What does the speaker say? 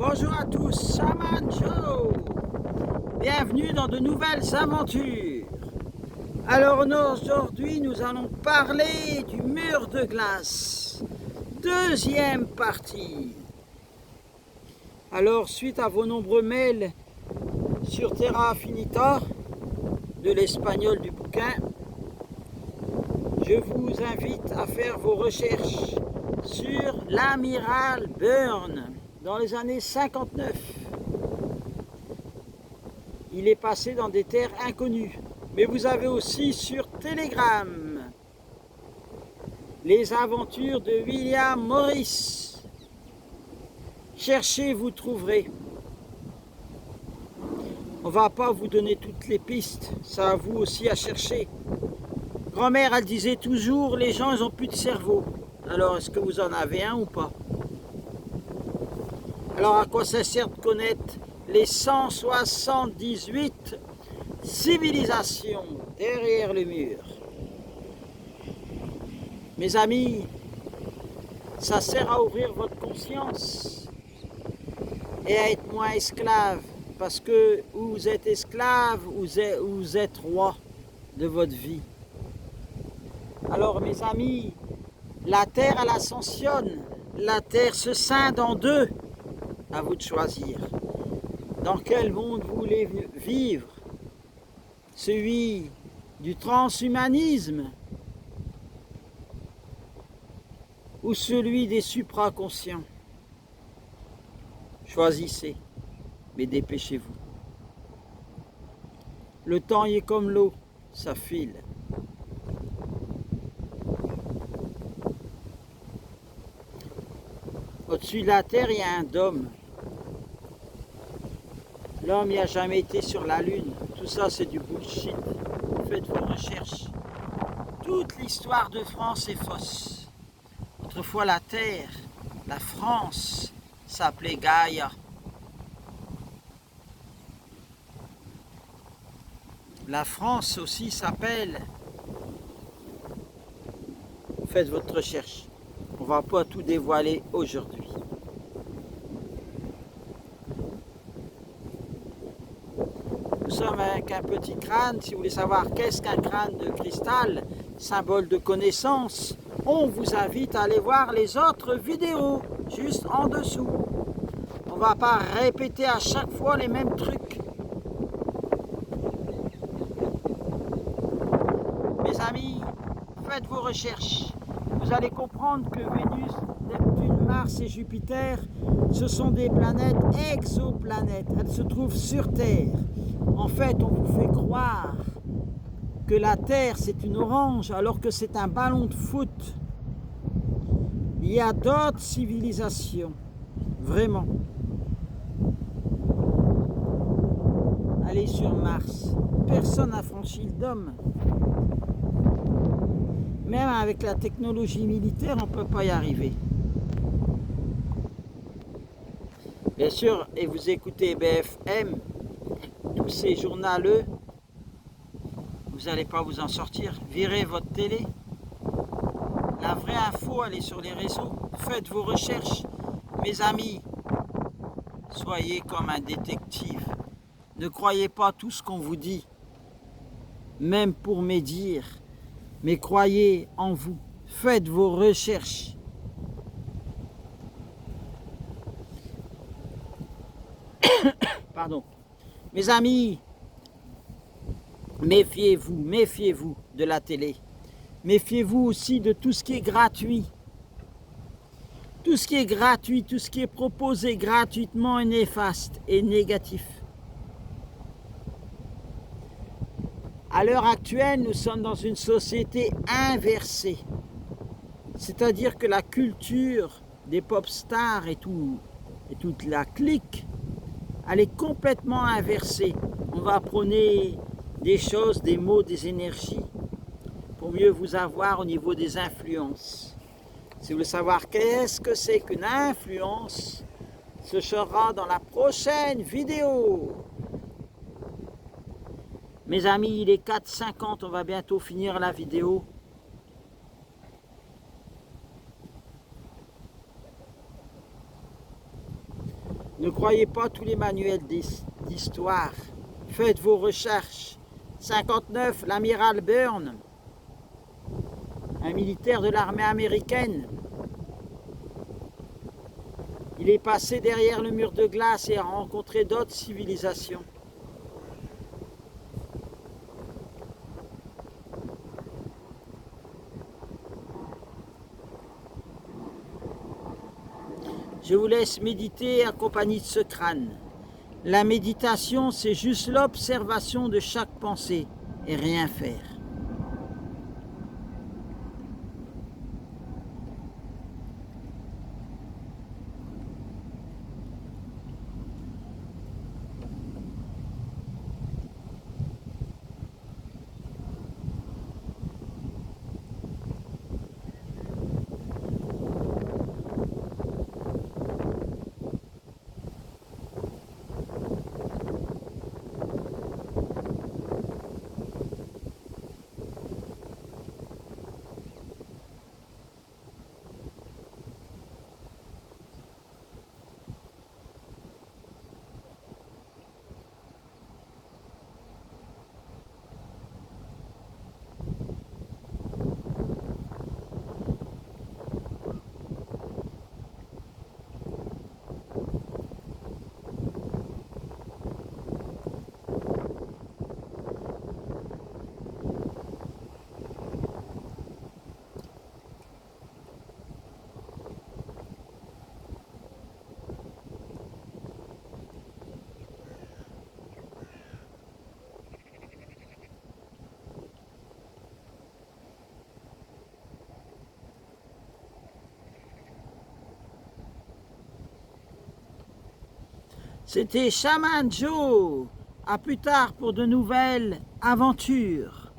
Bonjour à tous, Shaman Joe. Bienvenue dans de nouvelles aventures. Alors aujourd'hui nous allons parler du mur de glace. Deuxième partie. Alors suite à vos nombreux mails sur Terra Infinita, de l'espagnol du bouquin, je vous invite à faire vos recherches sur l'amiral Byrne dans les années 59. Il est passé dans des terres inconnues. Mais vous avez aussi sur Telegram les aventures de William Morris. Cherchez, vous trouverez. On ne va pas vous donner toutes les pistes, ça à vous aussi à chercher. Grand-mère, elle disait toujours, les gens, ils n'ont plus de cerveau. Alors, est-ce que vous en avez un ou pas? Alors, à quoi ça sert de connaître les 178 civilisations derrière le mur? Mes amis, ça sert à ouvrir votre conscience et à être moins esclave. Parce que vous êtes esclave, vous êtes roi de votre vie. Alors mes amis, la terre elle ascensionne, la terre se scinde en deux. À vous de choisir. Dans quel monde vous voulez vivre? Celui du transhumanisme ou celui des supraconscients? Choisissez, mais dépêchez-vous. Le temps y est comme l'eau, ça file. Au-dessus de la terre, il y a un dôme. L'homme n'y a jamais été sur la lune. Tout ça, c'est du bullshit. Faites vos recherches. Toute l'histoire de France est fausse. Autrefois, la terre, la France, s'appelait Gaïa. La France aussi s'appelle. Faites votre recherche. On ne va pas tout dévoiler aujourd'hui. Nous sommes avec un petit crâne. Si vous voulez savoir qu'est-ce qu'un crâne de cristal, symbole de connaissance, on vous invite à aller voir les autres vidéos, juste en dessous. On ne va pas répéter à chaque fois les mêmes trucs. Mes amis, faites vos recherches. Vous allez comprendre que Vénus, Neptune, Mars et Jupiter, ce sont des planètes exoplanètes. Elles se trouvent sur Terre. En fait, on vous fait croire que la Terre, c'est une orange, alors que c'est un ballon de foot. Il y a d'autres civilisations, vraiment. Allez sur Mars. Personne n'a franchi le dôme. Même avec la technologie militaire, on ne peut pas y arriver. Bien sûr, et vous écoutez BFM, tous ces journaleux, vous n'allez pas vous en sortir. Virez votre télé. La vraie info, elle est sur les réseaux. Faites vos recherches. Mes amis, soyez comme un détective. Ne croyez pas tout ce qu'on vous dit, même pour médire. Mais croyez en vous. Faites vos recherches. Pardon. Mes amis, méfiez-vous de la télé. Méfiez-vous aussi de tout ce qui est gratuit. Tout ce qui est gratuit, tout ce qui est proposé gratuitement est néfaste et négatif. À l'heure actuelle, nous sommes dans une société inversée. C'est-à-dire que la culture des pop stars et toute la clique, elle est complètement inversée. On va prôner des choses, des mots, des énergies pour mieux vous avoir au niveau des influences. Si vous voulez savoir qu'est-ce que c'est qu'une influence, ce sera dans la prochaine vidéo. Mes amis, il est 4h50, on va bientôt finir la vidéo. Ne croyez pas tous les manuels d'histoire. Faites vos recherches. 59, l'amiral Byrne, un militaire de l'armée américaine. Il est passé derrière le mur de glace et a rencontré d'autres civilisations. Je vous laisse méditer accompagné de ce crâne. La méditation, c'est juste l'observation de chaque pensée et rien faire. C'était Shaman Joe. À plus tard pour de nouvelles aventures.